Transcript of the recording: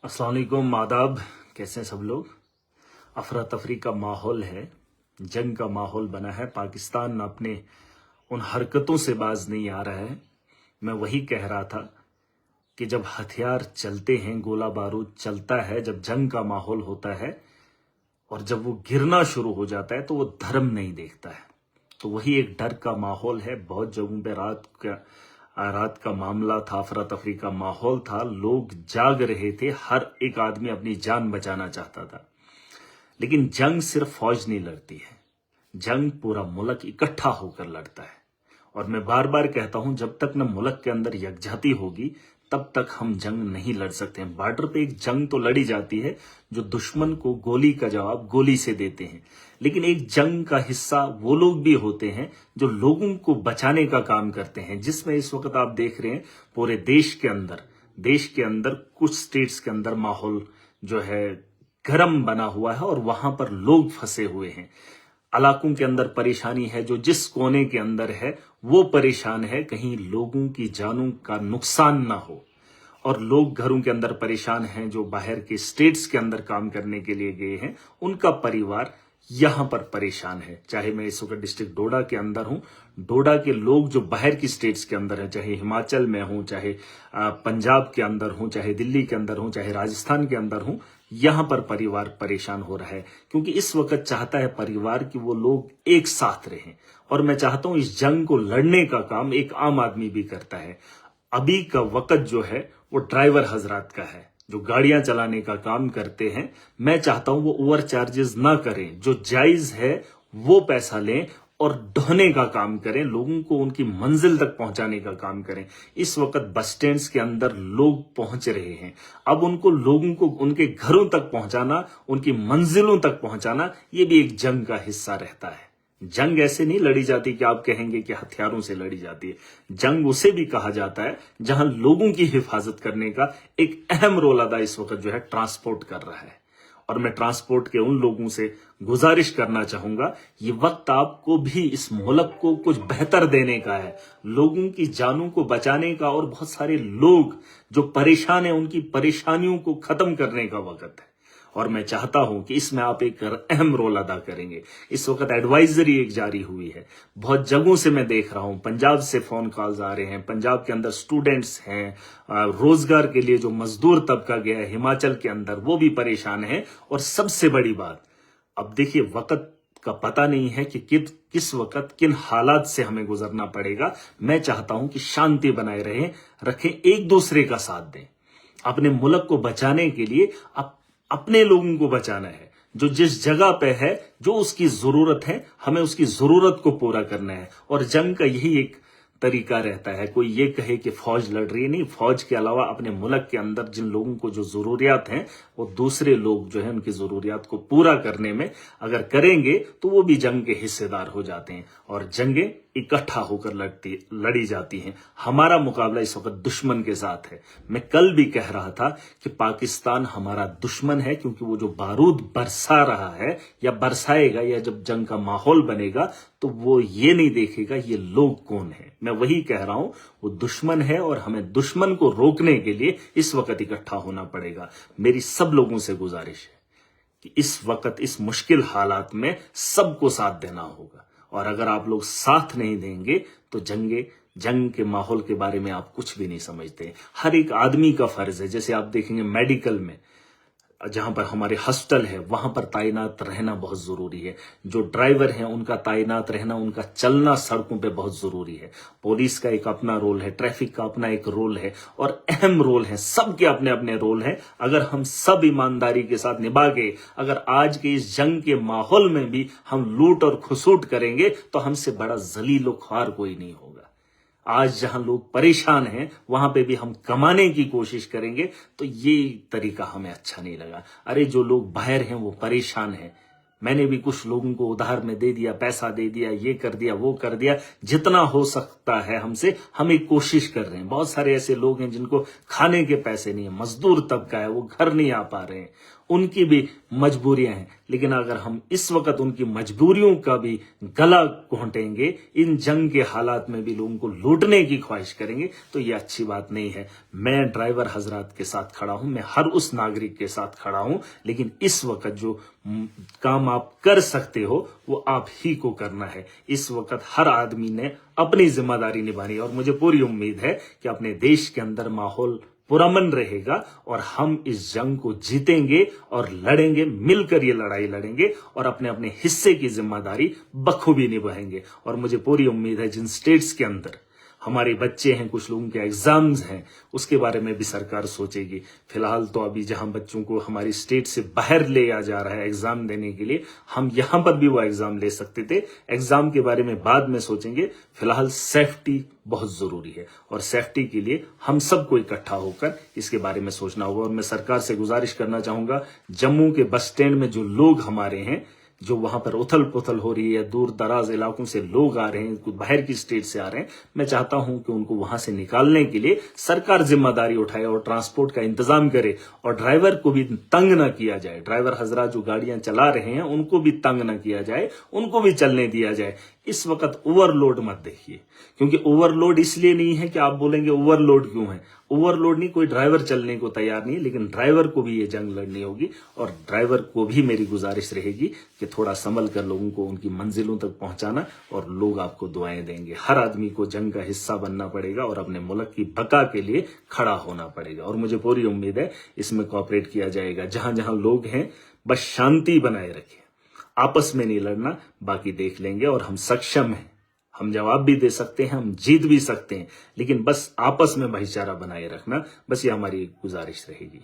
अस्सलाम वालेकुम, आदाब। कैसे हैं सब लोग। अफरा तफरी का माहौल है, जंग का माहौल बना है। पाकिस्तान अपने उन हरकतों से बाज नहीं आ रहा है। मैं वही कह रहा था कि जब हथियार चलते हैं, गोला बारूद चलता है, जब जंग का माहौल होता है और जब वो गिरना शुरू हो जाता है तो वो धर्म नहीं देखता है। तो वही एक डर का माहौल है। बहुत जगहों पे रात का मामला था, अफरा तफरी का माहौल था, लोग जाग रहे थे, हर एक आदमी अपनी जान बचाना चाहता था। लेकिन जंग सिर्फ फौज नहीं लड़ती है, जंग पूरा मुल्क इकट्ठा होकर लड़ता है। और मैं बार बार कहता हूं, जब तक न मुल्क के अंदर यकजहती होगी तब तक हम जंग नहीं लड़ सकते हैं। बॉर्डर पे एक जंग तो लड़ी जाती है, जो दुश्मन को गोली का जवाब गोली से देते हैं। लेकिन एक जंग का हिस्सा वो लोग भी होते हैं जो लोगों को बचाने का काम करते हैं, जिसमें इस वक्त आप देख रहे हैं पूरे देश के अंदर कुछ स्टेट्स के अंदर माहौल जो है गर्म बना हुआ है और वहां पर लोग फंसे हुए हैं। इलाकों के अंदर परेशानी है, जो जिस कोने के अंदर है वो परेशान है, कहीं लोगों की जानों का नुकसान ना हो। और लोग घरों के अंदर परेशान हैं, जो बाहर के स्टेट्स के अंदर काम करने के लिए गए हैं, उनका परिवार यहां पर परेशान है। चाहे मैं इस वक्त डिस्ट्रिक्ट डोडा के अंदर हूं, डोडा के लोग जो बाहर की स्टेट्स के अंदर है, चाहे हिमाचल में हूं, चाहे पंजाब के अंदर हूं, चाहे दिल्ली के अंदर हूं, चाहे राजस्थान के अंदर हूं, यहां पर परिवार परेशान हो रहा है। क्योंकि इस वक्त चाहता है परिवार कि वो लोग एक साथ रहें। और मैं चाहता हूं इस जंग को लड़ने का काम एक आम आदमी भी करता है। अभी का वक्त जो है वो ड्राइवर हजरात का है, जो गाड़ियां चलाने का काम करते हैं। मैं चाहता हूं वो ओवर चार्जेस ना करें, जो जायज है वो पैसा लें और ढोने का काम करें, लोगों को उनकी मंजिल तक पहुंचाने का काम करें। इस वक्त बस स्टैंड्स के अंदर लोग पहुंच रहे हैं, अब उनको लोगों को उनके घरों तक पहुंचाना, उनकी मंजिलों तक पहुंचाना, ये भी एक जंग का हिस्सा रहता है। जंग ऐसे नहीं लड़ी जाती कि आप कहेंगे कि हथियारों से लड़ी जाती है। जंग उसे भी कहा जाता है जहां लोगों की हिफाजत करने का एक अहम रोल अदा इस वक्त जो है ट्रांसपोर्ट कर रहा है। और मैं ट्रांसपोर्ट के उन लोगों से गुजारिश करना चाहूंगा, ये वक्त आपको भी इस मुल्क को कुछ बेहतर देने का है, लोगों की जानों को बचाने का, और बहुत सारे लोग जो परेशान हैं उनकी परेशानियों को खत्म करने का वक्त है। और मैं चाहता हूं कि इसमें आप एक अहम रोल अदा करेंगे। इस वक्त एडवाइजरी एक जारी हुई है, बहुत जगहों से मैं देख रहा हूं, पंजाब से फोन कॉल्स आ रहे हैं, पंजाब के अंदर स्टूडेंट्स हैं, रोजगार के लिए जो मजदूर तबका गया है हिमाचल के अंदर, वो भी परेशान है। और सबसे बड़ी बात, अब देखिए वक्त का पता नहीं है कि किस वक्त किन हालात से हमें गुजरना पड़ेगा। मैं चाहता हूं कि शांति बनाए रखें, एक दूसरे का साथ दें। अपने मुल्क को बचाने के लिए अपने लोगों को बचाना है। जो जिस जगह पे है, जो उसकी जरूरत है, हमें उसकी जरूरत को पूरा करना है। और जंग का यही एक तरीका रहता है। कोई ये कहे कि फौज लड़ रही है, नहीं, फौज के अलावा अपने मुल्क के अंदर जिन लोगों को जो जरूरियात हैं, वो दूसरे लोग जो है उनकी जरूरियात को पूरा करने में अगर करेंगे तो वो भी जंग के हिस्सेदार हो जाते हैं। और जंगें इकट्ठा होकर लड़ी जाती हैं। हमारा मुकाबला इस वक्त दुश्मन के साथ है। मैं कल भी कह रहा था कि पाकिस्तान हमारा दुश्मन है, क्योंकि वो जो बारूद बरसा रहा है या बरसाएगा, या जब जंग का माहौल बनेगा तो वो ये नहीं देखेगा ये लोग कौन है। मैं वही कह रहा हूं, वो दुश्मन है और हमें दुश्मन को रोकने के लिए इस वक्त इकट्ठा होना पड़ेगा। मेरी सब लोगों से गुजारिश है कि इस वक्त इस मुश्किल हालात में सबको साथ देना होगा। और अगर आप लोग साथ नहीं देंगे तो जंग के माहौल के बारे में आप कुछ भी नहीं समझते। हर एक आदमी का फर्ज है। जैसे आप देखेंगे मेडिकल में, जहां पर हमारे हॉस्पिटल है, वहां पर तैनात रहना बहुत जरूरी है। जो ड्राइवर हैं उनका तैनात रहना, उनका चलना सड़कों पे बहुत जरूरी है। पुलिस का एक अपना रोल है, ट्रैफिक का अपना एक रोल है, और अहम रोल है। सबके अपने अपने रोल हैं। अगर हम सब ईमानदारी के साथ निभा के, अगर आज के इस जंग के माहौल में भी हम लूट और खसूट करेंगे तो हमसे बड़ा जलील और ख्वार कोई नहीं होगा। आज जहां लोग परेशान हैं वहां पे भी हम कमाने की कोशिश करेंगे, तो ये तरीका हमें अच्छा नहीं लगा। अरे जो लोग बाहर हैं वो परेशान हैं। मैंने भी कुछ लोगों को उधार में दे दिया, पैसा दे दिया, ये कर दिया, वो कर दिया। जितना हो सकता है हमसे, हम एक कोशिश कर रहे हैं। बहुत सारे ऐसे लोग हैं जिनको खाने के पैसे नहीं है, मजदूर तबका है, वो घर नहीं आ पा रहे हैं, उनकी भी मजबूरियां हैं। लेकिन अगर हम इस वक्त उनकी मजबूरियों का भी गला घोंटेंगे, इन जंग के हालात में भी लोगों को लूटने की ख्वाहिश करेंगे, तो ये अच्छी बात नहीं है। मैं ड्राइवर हजरात के साथ खड़ा हूं, मैं हर उस नागरिक के साथ खड़ा हूं, लेकिन इस वक्त जो काम आप कर सकते हो वो आप ही को करना है। इस वक्त हर आदमी ने अपनी जिम्मेदारी निभानी है और मुझे पूरी उम्मीद है कि अपने देश के अंदर माहौल पुरअमन रहेगा और हम इस जंग को जीतेंगे और लड़ेंगे, मिलकर ये लड़ाई लड़ेंगे और अपने अपने हिस्से की जिम्मेदारी बखूबी निभाएंगे। और मुझे पूरी उम्मीद है जिन स्टेट्स के अंदर हमारे बच्चे हैं, कुछ लोगों के एग्जाम्स हैं, उसके बारे में भी सरकार सोचेगी। फिलहाल तो अभी जहां बच्चों को हमारी स्टेट से बाहर ले आ जा रहा है एग्जाम देने के लिए, हम यहां पर भी वो एग्जाम ले सकते थे। एग्जाम के बारे में बाद में सोचेंगे। फिलहाल सेफ्टी बहुत जरूरी है और सेफ्टी के लिए हम सबको इकट्ठा होकर इसके बारे में सोचना होगा। और मैं सरकार से गुजारिश करना चाहूंगा, जम्मू के बस स्टैंड में जो लोग हमारे हैं, जो वहां पर उथल पुथल हो रही है, दूर दराज इलाकों से लोग आ रहे हैं, कुछ बाहर की स्टेट से आ रहे हैं, मैं चाहता हूं कि उनको वहां से निकालने के लिए सरकार जिम्मेदारी उठाए और ट्रांसपोर्ट का इंतजाम करे और ड्राइवर को भी तंग ना किया जाए। ड्राइवर हजरात जो गाड़ियां चला रहे हैं उनको भी तंग ना किया जाए, उनको भी चलने दिया जाए। इस वक्त ओवरलोड मत देखिए, क्योंकि ओवरलोड इसलिए नहीं है कि आप बोलेंगे ओवरलोड क्यों है। ओवरलोड नहीं, कोई ड्राइवर चलने को तैयार नहीं है, लेकिन ड्राइवर को भी ये जंग लड़नी होगी और ड्राइवर को भी मेरी गुजारिश रहेगी कि थोड़ा संभल कर लोगों को उनकी मंजिलों तक पहुंचाना, और लोग आपको दुआएं देंगे। हर आदमी को जंग का हिस्सा बनना पड़ेगा और अपने मुल्क की बका के लिए खड़ा होना पड़ेगा और मुझे पूरी उम्मीद है इसमें कोऑपरेट किया जाएगा। जहां जहां लोग हैं बस शांति बनाए रखें, आपस में नहीं लड़ना, बाकी देख लेंगे। और हम सक्षम हैं, हम जवाब भी दे सकते हैं, हम जीत भी सकते हैं, लेकिन बस आपस में भाईचारा बनाए रखना, बस ये हमारी गुजारिश रहेगी।